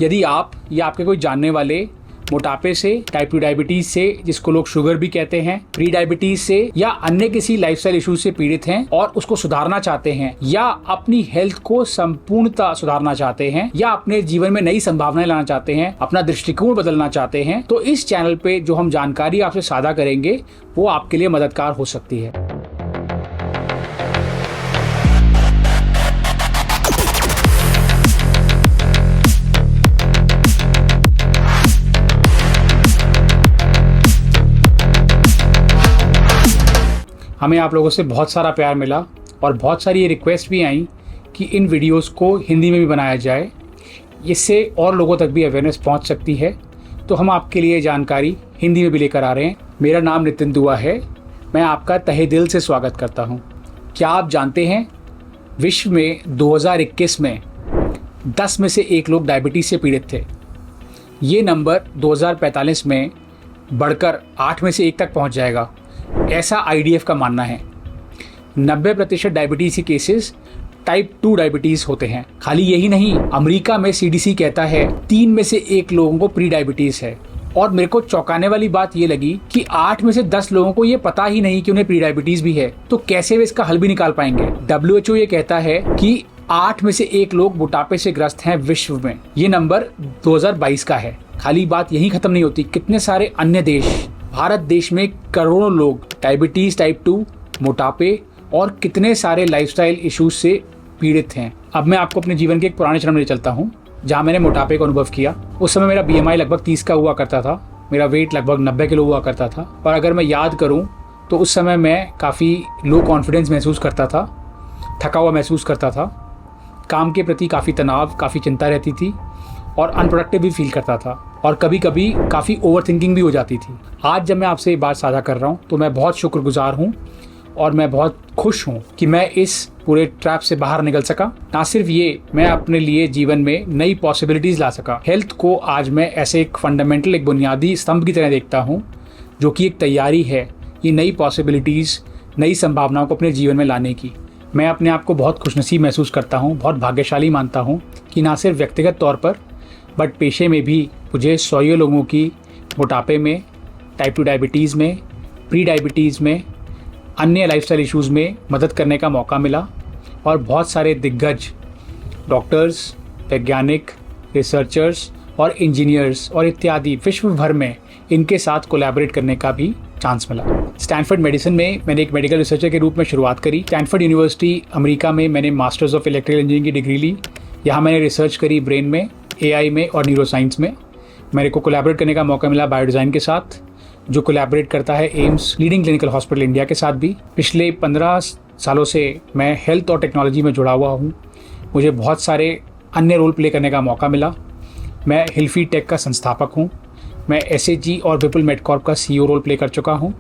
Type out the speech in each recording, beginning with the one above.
यदि आप या आपके कोई जानने वाले मोटापे से, टाइप 2 डायबिटीज से, जिसको लोग शुगर भी कहते हैं, प्री डायबिटीज से या अन्य किसी लाइफस्टाइल इश्यूज से पीड़ित हैं और उसको सुधारना चाहते हैं या अपनी हेल्थ को संपूर्णतः सुधारना चाहते हैं या अपने जीवन में नई संभावनाएं लाना चाहते हैं, अपना दृष्टिकोण बदलना चाहते हैं, तो इस चैनल पे जो हम जानकारी आपसे साझा करेंगे वो आपके लिए मददगार हो सकती है। हमें आप लोगों से बहुत सारा प्यार मिला और बहुत सारी ये रिक्वेस्ट भी आई कि इन वीडियोस को हिंदी में भी बनाया जाए, इससे और लोगों तक भी अवेयरनेस पहुंच सकती है। तो हम आपके लिए जानकारी हिंदी में भी लेकर आ रहे हैं। मेरा नाम नितिन दुआ है। मैं आपका तहे दिल से स्वागत करता हूं। क्या आप जानते हैं विश्व में 2021 में 10 में से 1 लोग डायबिटीज़ से पीड़ित थे। ये नंबर 2045 में बढ़कर 8 में से 1 तक पहुंच जाएगा, ऐसा IDF का मानना है। 90% डायबिटीज़ के केसेस टाइप 2 डायबिटीज़ होते हैं। खाली यही नहीं, अमेरिका में CDC कहता है 3 में से 1 लोगों को प्री डायबिटीज़ है। और मेरे को चौंकाने वाली बात ये लगी कि 8 में से 10 लोगों को ये पता ही नहीं कि उन्हें प्री डायबिटीज़ भी है। तो कैसे वे इसका हल भी निकाल पाएंगे? WHO ये कहता है कि 8 में से 1 लोग मोटापे से ग्रस्त हैं विश्व में। ये नंबर 2022 का है। खाली बात यही खत्म नहीं होती, कितने सारे अन्य देश, भारत देश में करोड़ों लोग डायबिटीज टाइप 2, मोटापे और कितने सारे लाइफस्टाइल इश्यूज से पीड़ित हैं। अब मैं आपको अपने जीवन के एक पुराने चरण में ले चलता हूँ जहाँ मैंने मोटापे का अनुभव किया। उस समय मेरा BMI लगभग 30 का हुआ करता था, मेरा वेट लगभग 90 किलो हुआ करता था। और अगर मैं याद करूँ तो उस समय मैं काफ़ी लो कॉन्फिडेंस महसूस करता था, थका हुआ महसूस करता था, काम के प्रति काफ़ी तनाव, काफ़ी चिंता रहती थी और अनप्रोडक्टिव भी फील करता था और कभी कभी काफ़ी ओवर थिंकिंग भी हो जाती थी। आज जब मैं आपसे ये बात साझा कर रहा हूँ तो मैं बहुत शुक्रगुजार हूँ और मैं बहुत खुश हूँ कि मैं इस पूरे ट्रैप से बाहर निकल सका। ना सिर्फ ये, मैं अपने लिए जीवन में नई पॉसिबिलिटीज़ ला सका। हेल्थ को आज मैं ऐसे एक फंडामेंटल, एक बुनियादी स्तंभ की तरह देखता हूँ जो कि एक तैयारी है ये नई पॉसिबिलिटीज़, नई संभावनाओं को अपने जीवन में लाने की। मैं अपने आप को बहुत खुशनसीब महसूस करता हूँ, बहुत भाग्यशाली मानता हूँ कि ना सिर्फ व्यक्तिगत तौर पर बट पेशे में भी मुझे 100 लोगों की मोटापे में, टाइप 2 डायबिटीज़ में, प्री डायबिटीज़ में, अन्य लाइफस्टाइल इश्यूज़ में मदद करने का मौका मिला और बहुत सारे दिग्गज डॉक्टर्स, वैज्ञानिक, रिसर्चर्स और इंजीनियर्स और इत्यादि विश्व भर में इनके साथ कोलैबोरेट करने का भी चांस मिला। स्टैनफोर्ड मेडिसिन में मैंने एक मेडिकल रिसर्चर के रूप में शुरुआत करी। स्टैनफोर्ड यूनिवर्सिटी अमेरिका में मैंने मास्टर्स ऑफ इलेक्ट्रिकल इंजीनियरिंग की डिग्री ली। यहाँ मैंने रिसर्च करी ब्रेन में, AI में और न्यूरोसाइंस में। मेरे को कोलैबोरेट करने का मौका मिला बायोडिज़ाइन के साथ, जो कोलैबोरेट करता है AIIMS leading clinical hospital India के साथ भी। पिछले 15 सालों से मैं हेल्थ और टेक्नोलॉजी में जुड़ा हुआ हूँ। मुझे बहुत सारे अन्य रोल प्ले करने का मौका मिला। मैं हिल्फी टेक का संस्थापक हूँ। मैं SAG और विपुल मेडकॉर्प का CEO रोल प्ले कर चुका हूँ।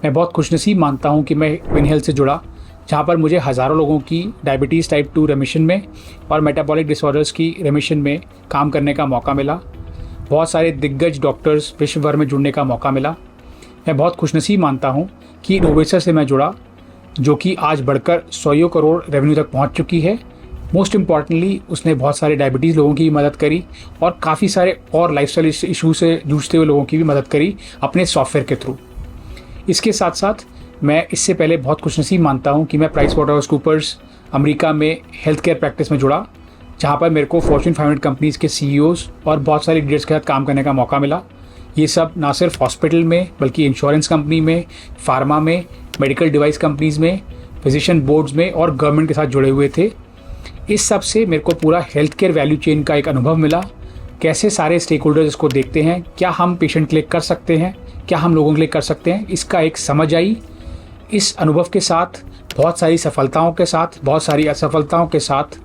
मैं बहुत खुशनसीब मानता हूँ कि मैं विन हेल्थ से जुड़ा, जहाँ पर मुझे हज़ारों लोगों की डायबिटीज़ टाइप 2 रेमिशन में और मेटाबॉलिक डिसऑर्डर्स की रेमिशन में काम करने का मौका मिला। बहुत सारे दिग्गज डॉक्टर्स विश्व भर में जुड़ने का मौका मिला। मैं बहुत खुशनसीब मानता हूँ कि नोवेसर से मैं जुड़ा, जो कि आज बढ़कर 100 करोड़ रेवेन्यू तक पहुँच चुकी है। मोस्ट इम्पॉर्टेंटली उसने बहुत सारे डायबिटीज़ लोगों की मदद करी और काफ़ी सारे और लाइफस्टाइल इशू से जूझते हुए लोगों की भी मदद करी अपने सॉफ्टवेयर के थ्रू। इसके साथ साथ मैं इससे पहले बहुत खुशनसीब मानता हूँ कि मैं प्राइसवाटरहाउसकूपर्स अमेरिका में हेल्थ केयर प्रैक्टिस में जुड़ा, जहाँ पर मेरे को फॉर्च्यून 500 कंपनीज़ के CEOs और बहुत सारे लीडर्स के साथ काम करने का मौका मिला। ये सब ना सिर्फ हॉस्पिटल में बल्कि इंश्योरेंस कंपनी में, फार्मा में, मेडिकल डिवाइस कंपनीज़ में, फिजिशियन बोर्ड्स में और गवर्नमेंट के साथ जुड़े हुए थे। इस सब से मेरे को पूरा हेल्थ केयर वैल्यू चेन का एक अनुभव मिला। कैसे सारे स्टेक होल्डर्स इसको देखते हैं, क्या हम पेशेंट के लिए कर सकते हैं, क्या हम लोगों के लिए कर सकते हैं, इसका एक समझ आई। इस अनुभव के साथ, बहुत सारी सफलताओं के साथ, बहुत सारी असफलताओं के साथ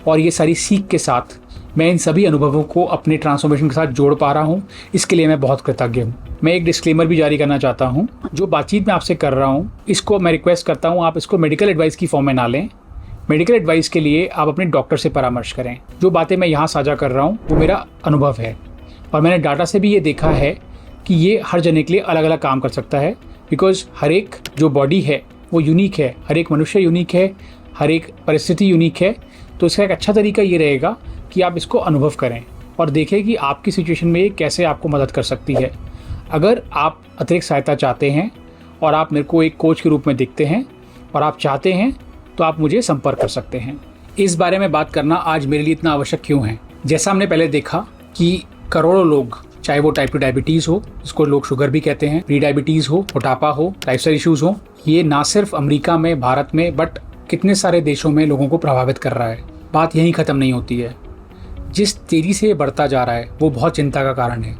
और ये सारी सीख के साथ मैं इन सभी अनुभवों को अपने ट्रांसफॉर्मेशन के साथ जोड़ पा रहा हूँ। इसके लिए मैं बहुत कृतज्ञ हूँ। मैं एक डिस्क्लेमर भी जारी करना चाहता हूँ। जो बातचीत मैं आपसे कर रहा हूँ, इसको मैं रिक्वेस्ट करता हूँ आप इसको मेडिकल एडवाइस की फॉर्म में ना लें। मेडिकल एडवाइस के लिए आप अपने डॉक्टर से परामर्श करें। जो बातें मैं यहाँ साझा कर रहा हूँ वो मेरा अनुभव है और मैंने डाटा से भी ये देखा है कि ये हर जने के लिए अलग अलग काम कर सकता है। बिकॉज हर एक जो बॉडी है वो यूनिक है, हर एक मनुष्य यूनिक है, हर एक परिस्थिति यूनिक है। तो इसका एक अच्छा तरीका ये रहेगा कि आप इसको अनुभव करें। और देखें कि आपकी सिचुएशन में ये कैसे आपको मदद कर सकती है। अगर आप अतिरिक्त सहायता चाहते हैं और आप मेरे को एक कोच के रूप में देखते हैं और आप चाहते हैं तो आप मुझे संपर्क कर सकते हैं। इस बारे में बात करना आज मेरे लिए इतना आवश्यक क्यों है? जैसा हमने पहले देखा कि करोड़ों लोग, चाहे वो टाइप 2 डायबिटीज़ हो, इसको लोग शुगर भी कहते हैं, प्री डायबिटीज़ हो, मोटापा हो, लाइफस्टाइल इश्यूज़ हो, ये ना सिर्फ अमेरिका में, भारत में, बट कितने सारे देशों में लोगों को प्रभावित कर रहा है। बात यहीं ख़त्म नहीं होती है। जिस तेज़ी से ये बढ़ता जा रहा है वो बहुत चिंता का कारण है।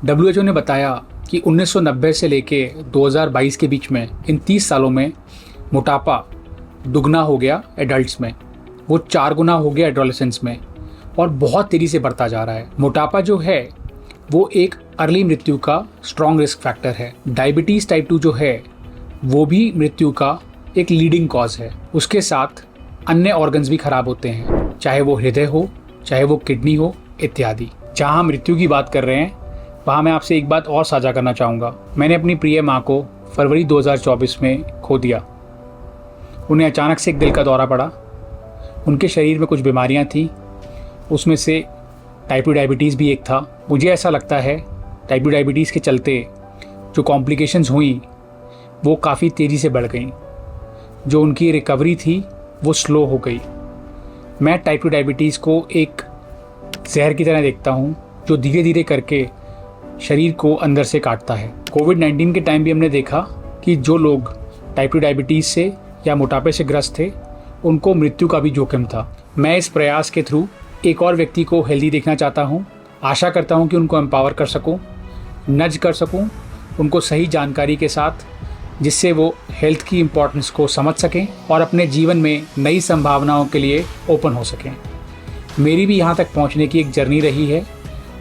WHO ने बताया कि 1990 से लेके 2022 के बीच में इन 30 सालों में मोटापा दुगना हो गया एडल्ट्स में, वो 4 गुना हो गया एडोलेसेंस में, और बहुत तेज़ी से बढ़ता जा रहा है। मोटापा जो है वो एक अर्ली मृत्यु का स्ट्रॉन्ग रिस्क फैक्टर है। डायबिटीज़ टाइप 2 जो है वो भी मृत्यु का एक लीडिंग कॉज है। उसके साथ अन्य ऑर्गन्स भी खराब होते हैं, चाहे वो हृदय हो, चाहे वो किडनी हो, इत्यादि। जहाँ मृत्यु की बात कर रहे हैं वहाँ मैं आपसे एक बात और साझा करना चाहूँगा। मैंने अपनी प्रिय माँ को फरवरी 2024 में खो दिया। उन्हें अचानक से एक दिल का दौरा पड़ा। उनके शरीर में कुछ बीमारियाँ थीं, उसमें से टाइप 2 डायबिटीज़ भी एक था। मुझे ऐसा लगता है टाइप 2 डायबिटीज़ के चलते जो कॉम्प्लिकेशंस हुई वो काफ़ी तेज़ी से बढ़ गई। जो उनकी रिकवरी थी वो स्लो हो गई। मैं टाइप 2 डायबिटीज़ को एक जहर की तरह देखता हूँ जो धीरे धीरे करके शरीर को अंदर से काटता है। कोविड-19 के टाइम भी हमने देखा कि जो लोग टाइप 2 डायबिटीज़ से या मोटापे से ग्रस्त थे उनको मृत्यु का भी जोखिम था। मैं इस प्रयास के थ्रू एक और व्यक्ति को हेल्दी देखना चाहता हूँ। आशा करता हूँ कि उनको एम्पावर कर सकूँ, नज कर सकूँ उनको सही जानकारी के साथ, जिससे वो हेल्थ की इम्पोर्टेंस को समझ सकें और अपने जीवन में नई संभावनाओं के लिए ओपन हो सकें। मेरी भी यहाँ तक पहुँचने की एक जर्नी रही है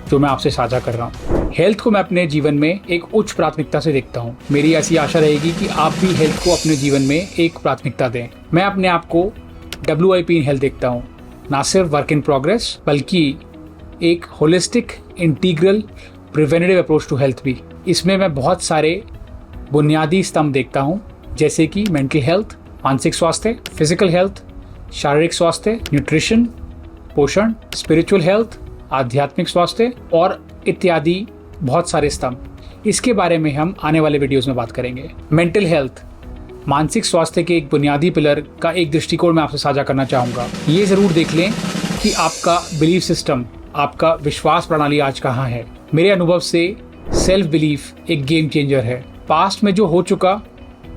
जो मैं आपसे साझा कर रहा हूँ। हेल्थ को मैं अपने जीवन में एक उच्च प्राथमिकता से देखता हूँ। मेरी ऐसी आशा रहेगी कि आप भी हेल्थ को अपने जीवन में एक प्राथमिकता दें। मैं अपने आप को WIP इन हेल्थ देखता हूँ, ना सिर्फ वर्क इन प्रोग्रेस बल्कि एक holistic integral preventive approach to health भी। इसमें मैं बहुत सारे बुनियादी स्तंभ देखता हूँ, जैसे कि मेंटल हेल्थ, मानसिक स्वास्थ्य, फिजिकल हेल्थ, शारीरिक स्वास्थ्य, न्यूट्रिशन, पोषण, स्पिरिचुअल हेल्थ, आध्यात्मिक स्वास्थ्य और इत्यादि बहुत सारे स्तंभ। इसके बारे में हम आने वाले वीडियोस में बात करेंगे। मेंटल हेल्थ, मानसिक स्वास्थ्य के एक बुनियादी पिलर का एक दृष्टिकोण मैं आपसे साझा करना चाहूँगा। ये ज़रूर देख लें कि आपका बिलीफ सिस्टम, आपका विश्वास प्रणाली आज कहाँ है। मेरे अनुभव से सेल्फ बिलीफ एक गेम चेंजर है। पास्ट में जो हो चुका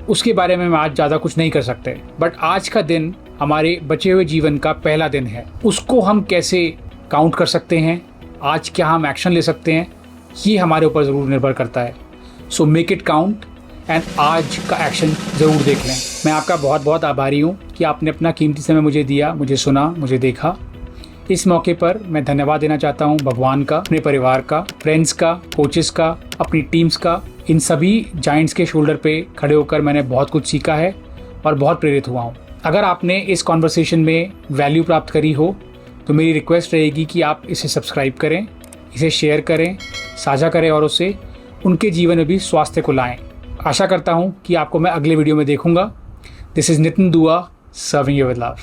उसके बारे में हम आज ज़्यादा कुछ नहीं कर सकते, बट आज का दिन हमारे बचे हुए जीवन का पहला दिन है। उसको हम कैसे काउंट कर सकते हैं, आज क्या हम एक्शन ले सकते हैं, ये हमारे ऊपर ज़रूर निर्भर करता है। So make it count and आज का एक्शन ज़रूर देख लें। मैं आपका बहुत बहुत आभारी हूँ कि आपने अपना कीमती समय मुझे दिया, मुझे सुना, मुझे देखा। इस मौके पर मैं धन्यवाद देना चाहता हूँ भगवान का, अपने परिवार का, फ्रेंड्स का, कोचेस का, अपनी टीम्स का। इन सभी जाइंट्स के शोल्डर पे खड़े होकर मैंने बहुत कुछ सीखा है और बहुत प्रेरित हुआ हूँ। अगर आपने इस कॉन्वर्सेशन में वैल्यू प्राप्त करी हो तो मेरी रिक्वेस्ट रहेगी कि आप इसे सब्सक्राइब करें, इसे शेयर करें, साझा करें और उससे उनके जीवन में भी स्वास्थ्य को लाएं। आशा करता हूँ कि आपको मैं अगले वीडियो में देखूंगा। दिस इज़ नितिन दुआ, सर्विंग यू विद लव।